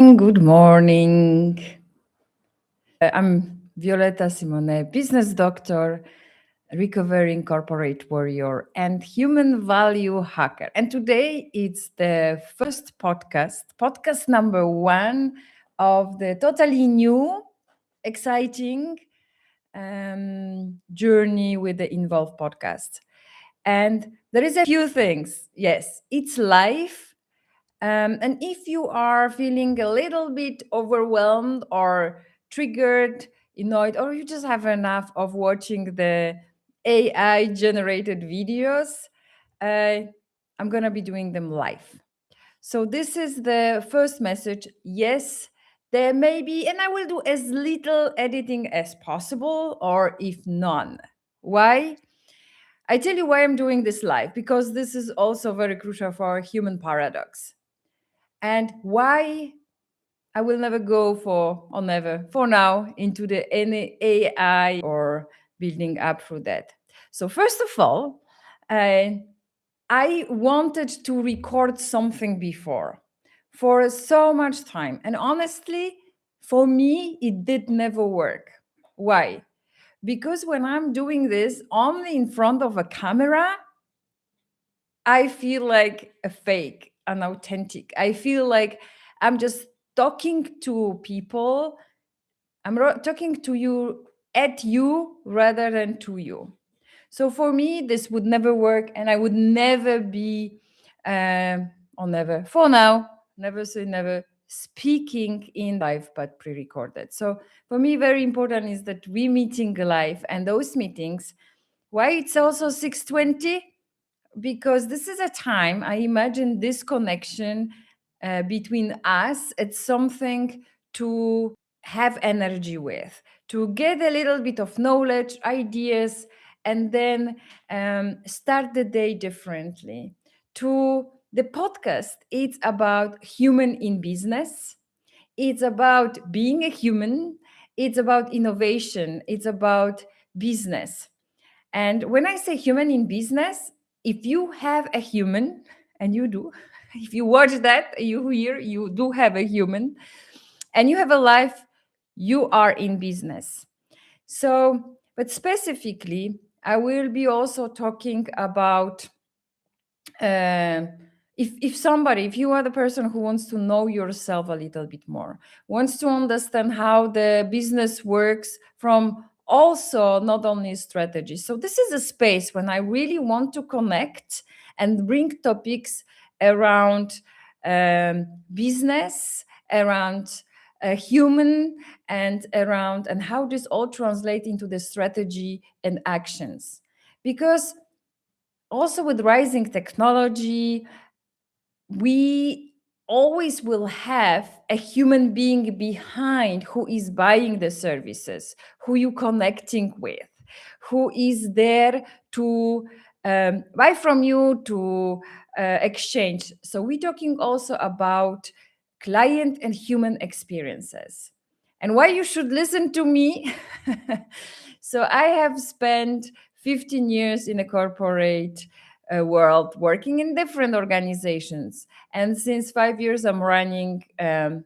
Good morning. I'm Violetta Simone, business doctor, recovering corporate warrior, and human value hacker. And today it's the first podcast number one of the totally new, exciting journey with the Involve podcast. And there is a few things. Yes, it's live. And if you are feeling a little bit overwhelmed or triggered, annoyed, or you just have enough of watching the AI generated videos, uh, I'm going to be doing them live. So, this is the first message. Yes, there may be, and I will do as little editing as possible, or if none. Why? I tell you why I'm doing this live, because this is also very crucial for our human paradox. And why I will never go or never for now into the any AI or building up through that. So first of all, I wanted to record something before for so much time, and honestly, for me, it did never work. Why? Because when I'm doing this only in front of a camera, I feel like a fake, an authentic. I feel like I'm just talking to people. Talking to you at you rather than to you. So for me, this would never work, and I would never be, or never, for now, never say never, speaking in live but pre-recorded. So for me, very important is that we meeting live, and those meetings. Why it's also 6:20? Because this is a time I imagine this connection between us. It's something to have energy with, to get a little bit of knowledge, ideas, and then start the day differently. To the podcast, it's about human in business. It's about being a human. It's about innovation. It's about business. And when I say human in business, if you have a human, and you do, if you watch that, you hear, you do have a human, and you have a life, you are in business. So, but specifically, I will be also talking about uh, if you are the person who wants to know yourself a little bit more, wants to understand how the business works from also not only strategy. So this is a space when I really want to connect and bring topics around business, around human, and around and how this all translate into the strategy and actions. Because also with rising technology, we always will have a human being behind who is buying the services, who you connecting with, who is there to buy from you, to exchange. So we're talking also about client and human experiences. And why you should listen to me? So I have spent 15 years in a corporate world, working in different organizations. And since 5 years, I'm running I'm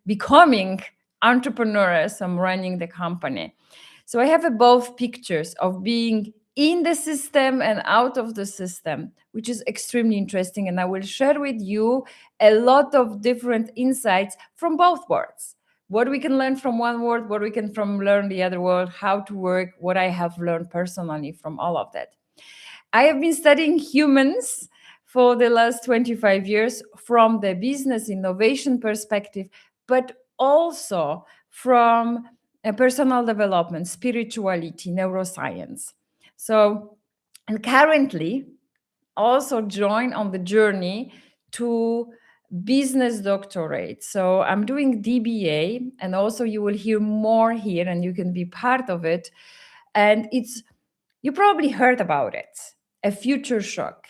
becoming entrepreneur. So I'm running the company. So I have both pictures of being in the system and out of the system, which is extremely interesting. And I will share with you a lot of different insights from both worlds. What we can learn from one world, what we can learn the other world, how to work, what I have learned personally from all of that. I have been studying humans for the last 25 years from the business innovation perspective, but also from personal development, spirituality, neuroscience. So, and currently also join on the journey to business doctorate. So I'm doing DBA, and also you will hear more here and you can be part of it. And you probably heard about it, a future shock.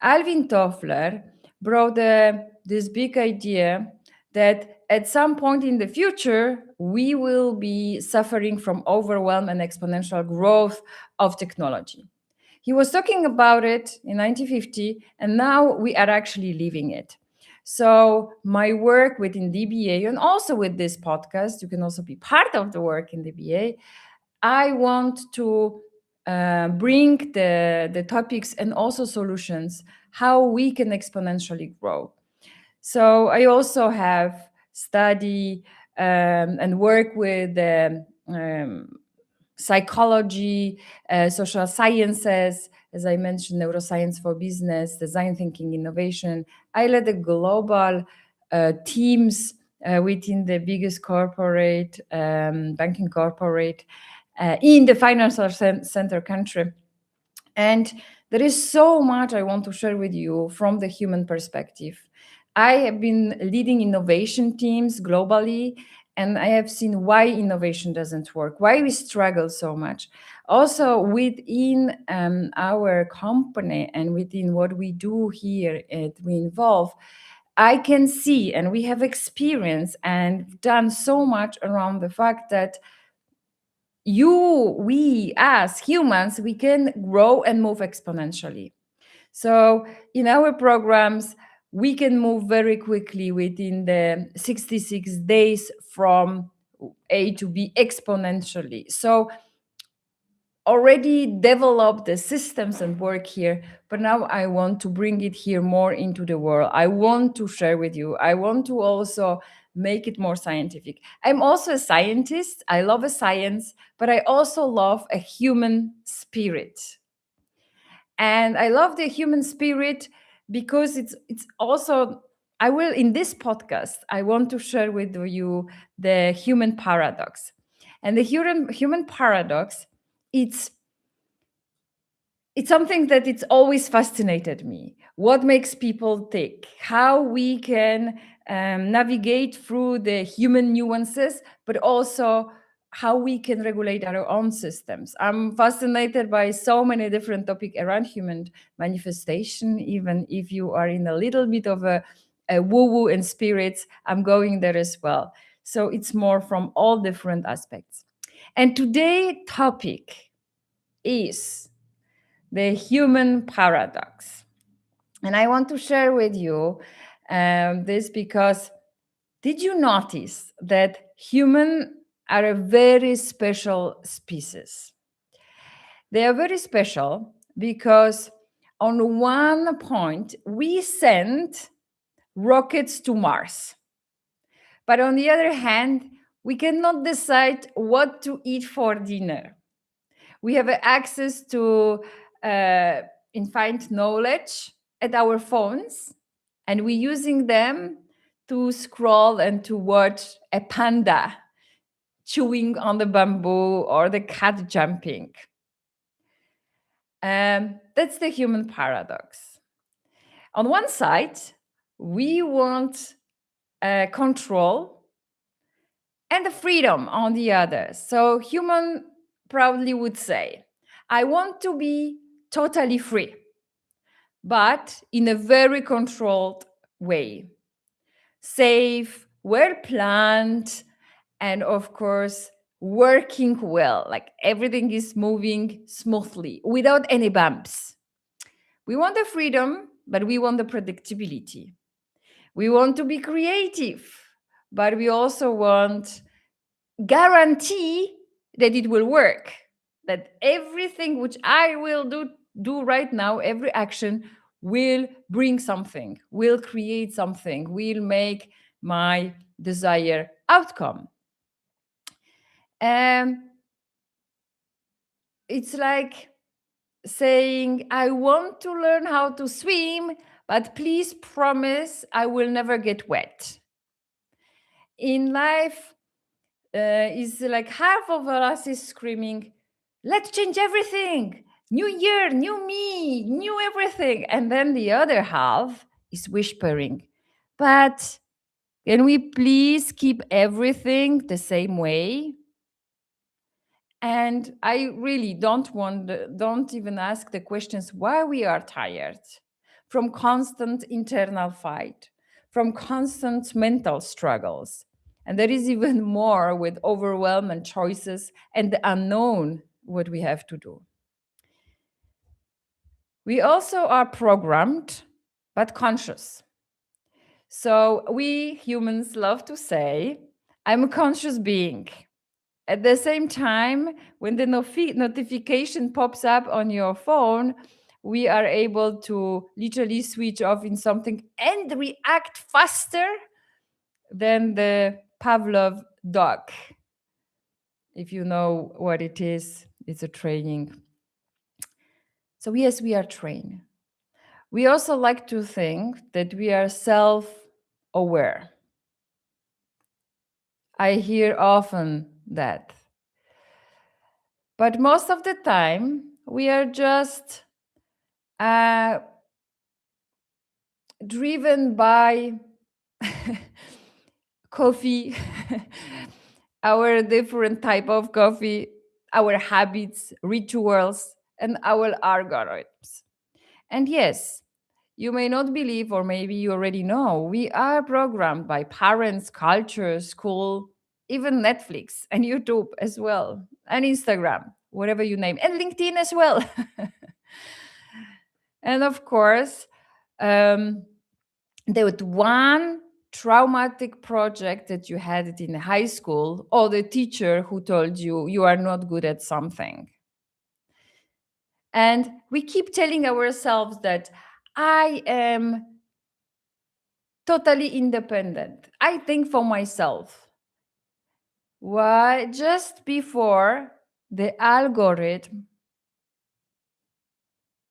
Alvin Toffler brought this big idea that at some point in the future, we will be suffering from overwhelm and exponential growth of technology. He was talking about it in 1950, and now we are actually living it. So my work within DBA and also with this podcast, you can also be part of the work in DBA. I want to bring the topics and also solutions how we can exponentially grow. So I also have study and work with psychology, social sciences, as I mentioned, neuroscience for business, design thinking, innovation. I led the global teams within the biggest corporate, banking corporate in the financial center country. And there is so much I want to share with you from the human perspective. I have been leading innovation teams globally, and I have seen why innovation doesn't work, why we struggle so much. Also, within our company and within what we do here at We Involve, I can see, and we have experienced and done so much around the fact that we as humans, we can grow and move exponentially. So in our programs, we can move very quickly within the 66 days from A to B exponentially. So already developed the systems and work here, but now I want to bring it here more into the world. I want to share with you. I want to also make it more scientific. I'm also a scientist. I love a science, but I also love a human spirit. And I love the human spirit because it's also, I will in this podcast I want to share with you the human paradox. And the human paradox, it's it's something that it's always fascinated me. What makes people tick? How we can navigate through the human nuances, but also how we can regulate our own systems. I'm fascinated by so many different topics around human manifestation. Even if you are in a little bit of a woo-woo and spirits, I'm going there as well. So it's more from all different aspects. And today's topic is the human paradox. And I want to share with you this because did you notice that humans are a very special species? They are very special because on one point we send rockets to Mars. But on the other hand, we cannot decide what to eat for dinner. We have access to infinite knowledge at our phones, and we're using them to scroll and to watch a panda chewing on the bamboo or the cat jumping. That's the human paradox. On one side, we want control and the freedom on the other. So human proudly would say, I want to be totally free, but in a very controlled way. Safe, well planned, and of course, working well. Like everything is moving smoothly without any bumps. We want the freedom, but we want the predictability. We want to be creative, but we also want guarantee that it will work, that everything which I will do right now, every action will bring something, will create something, will make my desired outcome. It's like saying, I want to learn how to swim, but please promise I will never get wet. In life, is like half of us is screaming, let's change everything. New year, new me, new everything. And then the other half is whispering, but can we please keep everything the same way? And I really don't even ask the questions why we are tired from constant internal fight, from constant mental struggles. And there is even more with overwhelm and choices and the unknown what we have to do. We also are programmed, but conscious. So we humans love to say, I'm a conscious being. At the same time, when the notification pops up on your phone, we are able to literally switch off in something and react faster than the Pavlov dog. If you know what it is, it's a training. So, yes, we are trained. We also like to think that we are self aware. I hear often that. But most of the time, we are just uh, driven by coffee, our different type of coffee, our habits, rituals, and our algorithms. And yes, you may not believe, or maybe you already know, we are programmed by parents, culture, school, even Netflix and YouTube as well, and Instagram, whatever you name, and LinkedIn as well. And of course, um, there was one traumatic project that you had it in high school, or the teacher who told you you are not good at something. And we keep telling ourselves that I am totally independent. I think for myself. Why? Just before the algorithm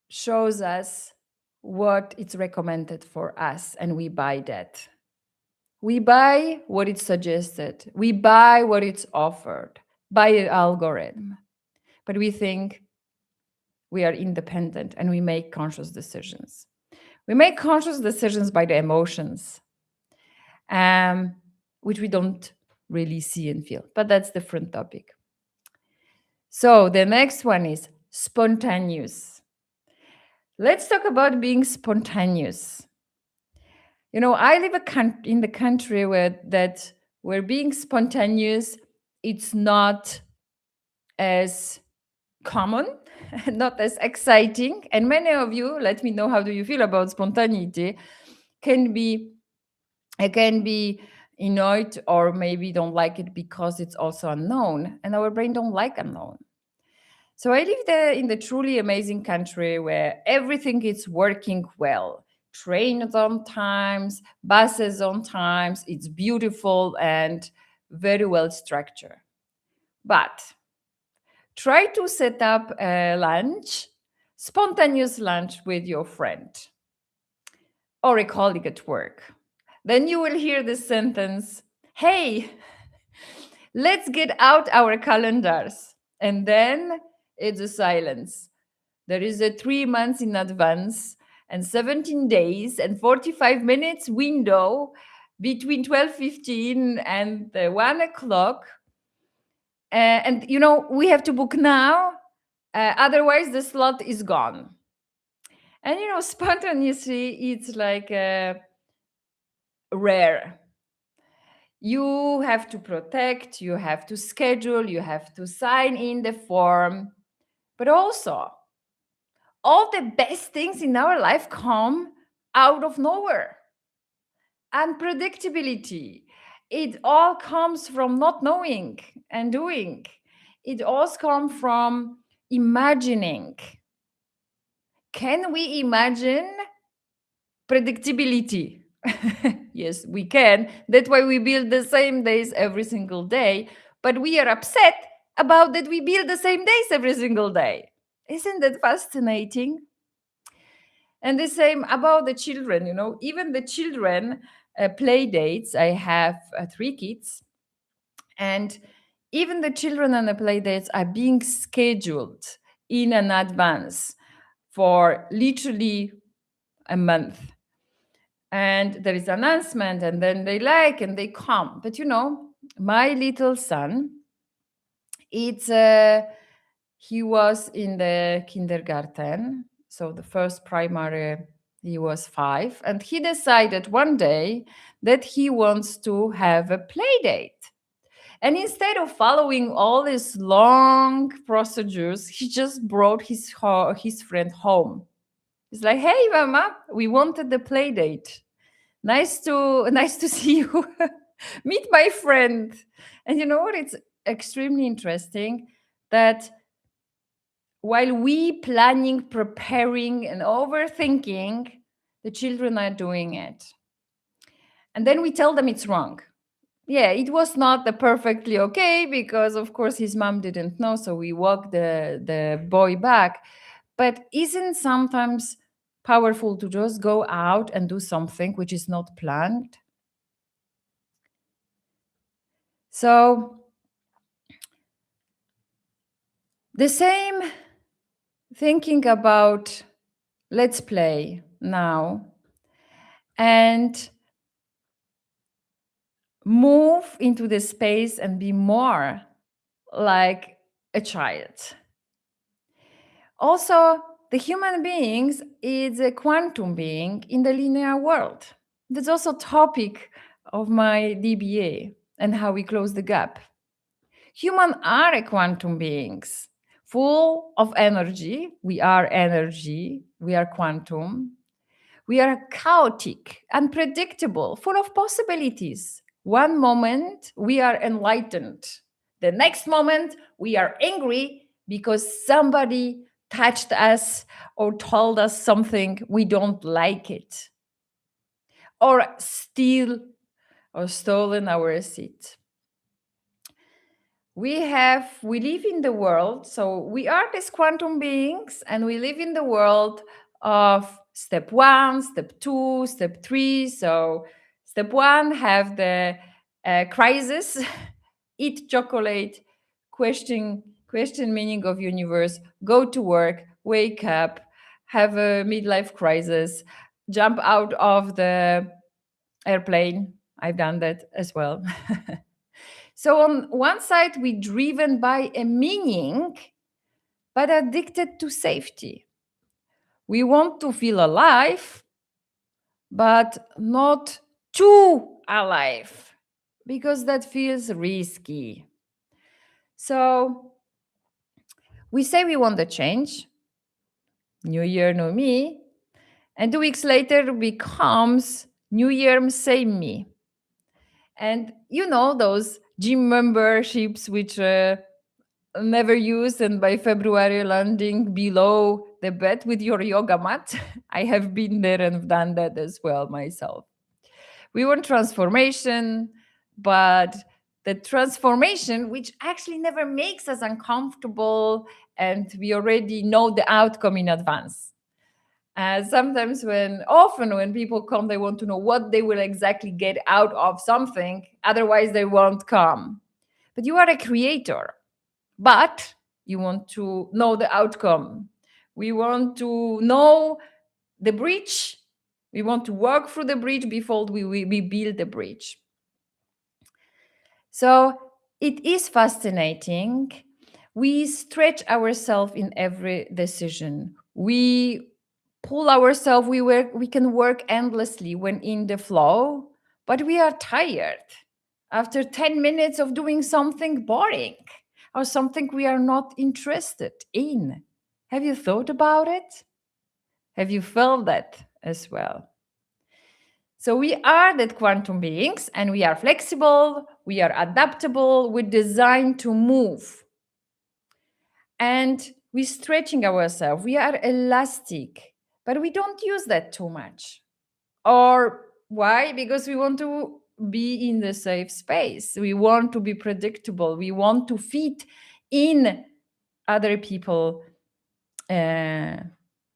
shows us what it's recommended for us, and we buy that. We buy what it's suggested. We buy what it's offered by an algorithm. But we think we are independent and we make conscious decisions. We make conscious decisions by the emotions, um, which we don't really see and feel. But that's a different topic. So the next one is spontaneous. Let's talk about being spontaneous. You know, I live in the country where being spontaneous, it's not as common, not as exciting. And many of you, let me know how do you feel about spontaneity, can be annoyed or maybe don't like it because it's also unknown, and our brain don't like unknown. So I live there in the truly amazing country where everything is working well. Trains on times, buses on times, it's beautiful and very well structured. But try to set up a lunch, spontaneous lunch with your friend or a colleague at work. Then you will hear this sentence, hey, let's get out our calendars. And then it's a silence. There is a 3 months in advance and 17 days and 45 minutes window between 12:15 and 1 o'clock. And, you know, we have to book now. Otherwise, the slot is gone. And, you know, spontaneously, it's like rare. You have to protect, you have to schedule, you have to sign in the form. But also, all the best things in our life come out of nowhere. Unpredictability. It all comes from not knowing and doing. It also comes from imagining. Can we imagine predictability? Yes, we can. That's why we build the same days every single day. But we are upset about that we build the same days every single day. Isn't that fascinating? And the same about the children, you know, even the children play dates. I have 3 kids, and even the children on the play dates are being scheduled in an advance for literally a month. And there is announcement, and then they like and they come. But you know, my little son, it's he was in the kindergarten, so the first primary, he was 5, and he decided one day that he wants to have a play date. And instead of following all these long procedures, he just brought his friend home. He's like, hey, mama, we wanted the play date. Nice to see you. Meet my friend. And you know what? It's extremely interesting that while we planning, preparing, and overthinking, the children are doing it. And then we tell them it's wrong. Yeah, it was not the perfectly okay because of course his mom didn't know, so we walked the boy back. But isn't sometimes powerful to just go out and do something which is not planned? So the same thinking about let's play now and move into the space and be more like a child. Also, the human beings is a quantum being in the linear world. That's also topic of my DBA and how we close the gap. Human are a quantum beings, full of energy. We are energy. We are quantum. We are chaotic, unpredictable, full of possibilities. One moment we are enlightened. The next moment we are angry because somebody touched us or told us something we don't like it or steal or stolen our seat. We live in the world, so we are these quantum beings and we live in the world of step 1, step 2, step 3. So step 1 have the crisis, eat chocolate, question meaning of universe, go to work, wake up, have a midlife crisis, jump out of the airplane. I've done that as well. So on one side, we're driven by a meaning, but addicted to safety. We want to feel alive, but not too alive, because that feels risky. So we say we want the change, new year, new me, and 2 weeks later becomes new year, same me. And you know those gym memberships which never used and by February landing below the bed with your yoga mat. I have been there and done that as well myself. We want transformation, but the transformation, which actually never makes us uncomfortable, and we already know the outcome in advance. Often when people come, they want to know what they will exactly get out of something, otherwise, they won't come. But you are a creator, but you want to know the outcome. We want to know the bridge. We want to work through the bridge before we build the bridge. So it is fascinating. We stretch ourselves in every decision. We pull ourselves, we can work endlessly when in the flow, but we are tired after 10 minutes of doing something boring or something we are not interested in. Have you thought about it? Have you felt that as well? So we are that quantum beings and we are flexible, we are adaptable, we're designed to move. And we're stretching ourselves, we are elastic, but we don't use that too much. Or why? Because we want to be in the safe space. We want to be predictable. We want to fit in other people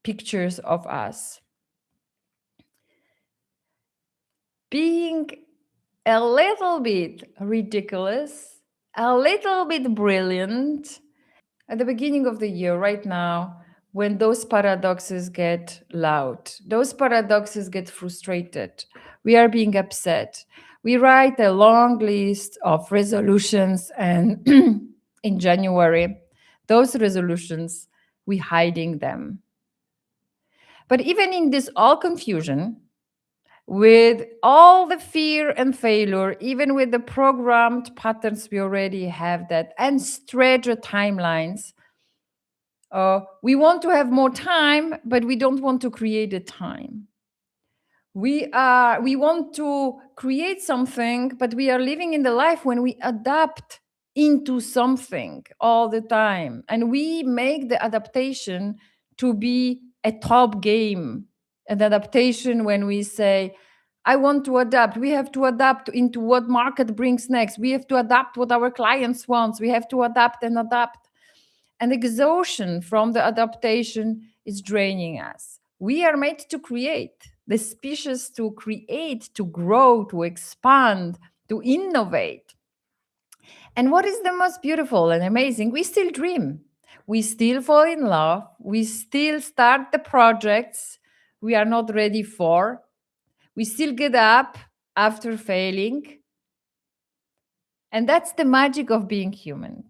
pictures of us. Being a little bit ridiculous, a little bit brilliant at the beginning of the year, right now, when those paradoxes get loud, those paradoxes get frustrated, we are being upset. We write a long list of resolutions, and in January, those resolutions, we hiding them. But even in this all confusion, with all the fear and failure, even with the programmed patterns we already have that, and stretch timelines, we want to have more time, but we don't want to create a time. We want to create something, but we are living in the life when we adapt into something all the time, and we make the adaptation to be a top game. An adaptation, when we say, I want to adapt, we have to adapt into what market brings next, we have to adapt what our clients want, we have to adapt and adapt. And exhaustion from the adaptation is draining us. We are made to create, the species to create, to grow, to expand, to innovate. And what is the most beautiful and amazing? We still dream. We still fall in love. We still start the projects we are not ready for. We still get up after failing. And that's the magic of being human.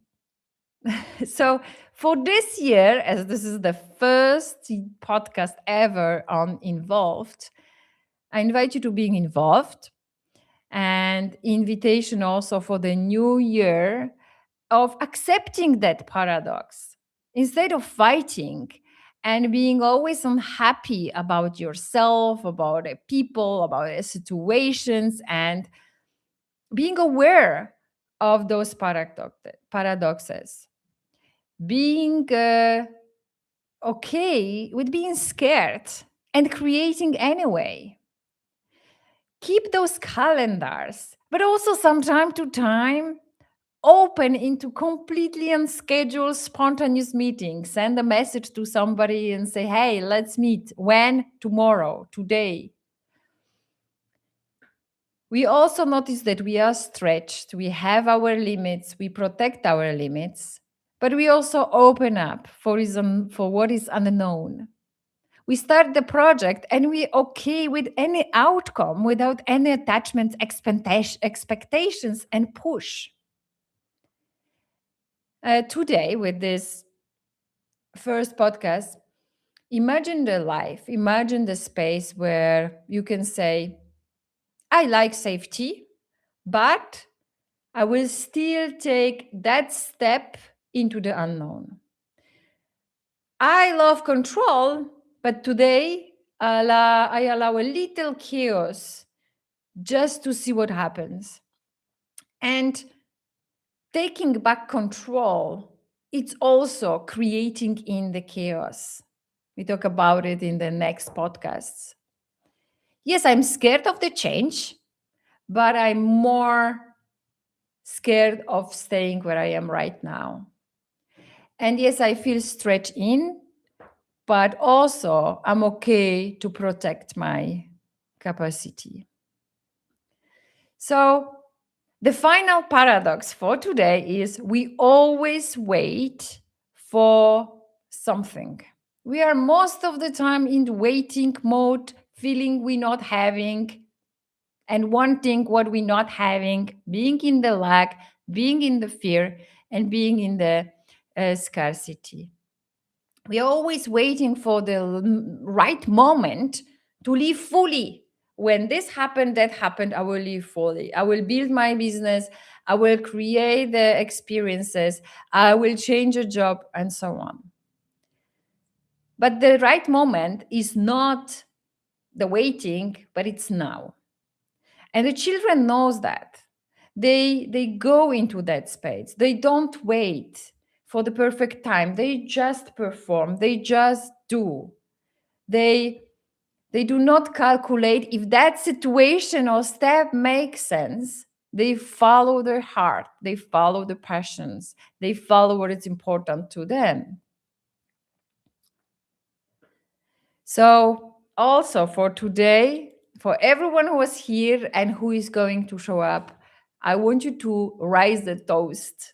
So, for this year, as this is the first podcast ever on Involved, I invite you to being involved, and invitation also for the new year of accepting that paradox instead of fighting and being always unhappy about yourself, about the people, about the situations, and being aware of those paradoxes, being okay with being scared and creating anyway. Keep those calendars, but also some time to time open into completely unscheduled spontaneous meetings. Send a message to somebody and say, hey, let's meet. When? Tomorrow, today. We also notice that we are stretched, we have our limits, we protect our limits, but we also open up for what is unknown. We start the project and we're okay with any outcome without any attachments, expectations, and push. Today, with this first podcast, imagine the life, imagine the space where you can say, I like safety, but I will still take that step into the unknown. I love control, but today I allow a little chaos just to see what happens. And taking back control, it's also creating in the chaos. We talk about it in the next podcasts. Yes, I'm scared of the change, but I'm more scared of staying where I am right now. And yes, I feel stretched in, but also I'm okay to protect my capacity. So, the final paradox for today is we always wait for something. We are most of the time in the waiting mode, feeling we're not having and wanting what we're not having, being in the lack, being in the fear, and being in the scarcity. We are always waiting for the right moment to live fully. When this happened, that happened, I will live fully. I will build my business. I will create the experiences. I will change a job, and so on. But the right moment is not the waiting, but it's now. And the children knows that. They go into that space. They don't wait for the perfect time. They just perform. They just do. They do not calculate if that situation or step makes sense. They follow their heart. They follow the passions. They follow what is important to them. So, also for today, for everyone who was here and who is going to show up, I want you to raise the toast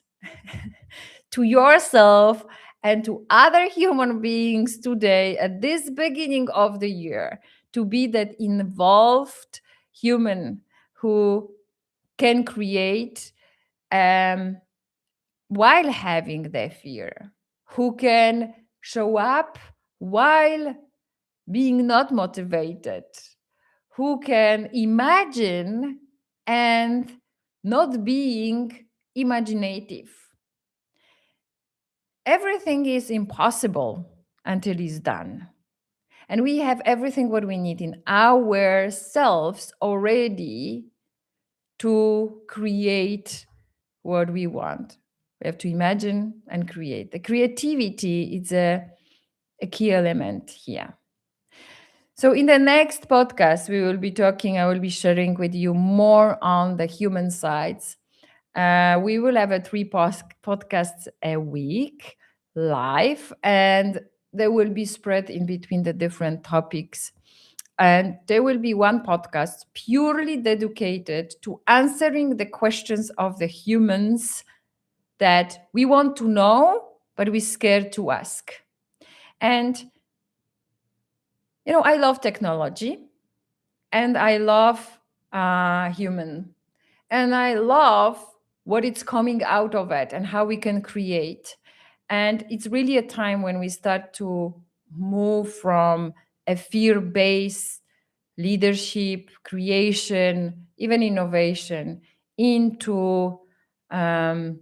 to yourself and to other human beings today at this beginning of the year, to be that involved human who can create while having their fear, who can show up while being not motivated, who can imagine and not being imaginative. Everything is impossible until it's done. And we have everything what we need in ourselves already to create what we want. We have to imagine and create. The creativity is a key element here. So, in the next podcast, I will be sharing with you more on the human sides. We will have a podcasts a week live, and they will be spread in between the different topics. And there will be one podcast purely dedicated to answering the questions of the humans that we want to know, but we're scared to ask. And, I love technology and I love human, and I love what it's coming out of it and how we can create. And it's really a time when we start to move from a fear-based leadership, creation, even innovation into um,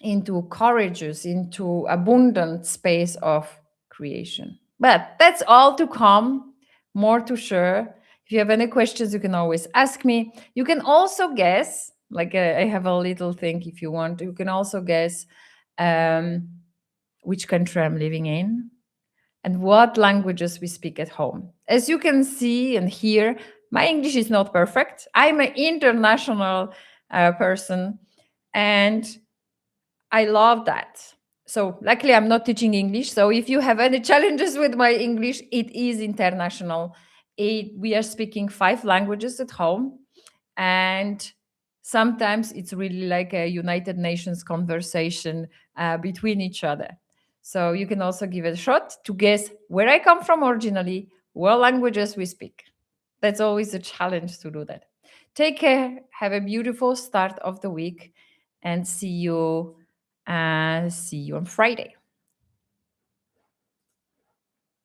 into courageous, into abundant space of creation. But that's all to come, more to share. If you have any questions, you can always ask me. You can also guess, like I have a little thing if you want, you can also guess um, which country I'm living in and what languages we speak at home. As you can see and hear, my English is not perfect. I'm an international person, and I love that. So luckily I'm not teaching English. So if you have any challenges with my English, it is international. We are speaking 5 languages at home. And sometimes it's really like a United Nations conversation between each other. So you can also give it a shot to guess where I come from originally, what languages we speak. That's always a challenge to do that. Take care. Have a beautiful start of the week, and see you on Friday.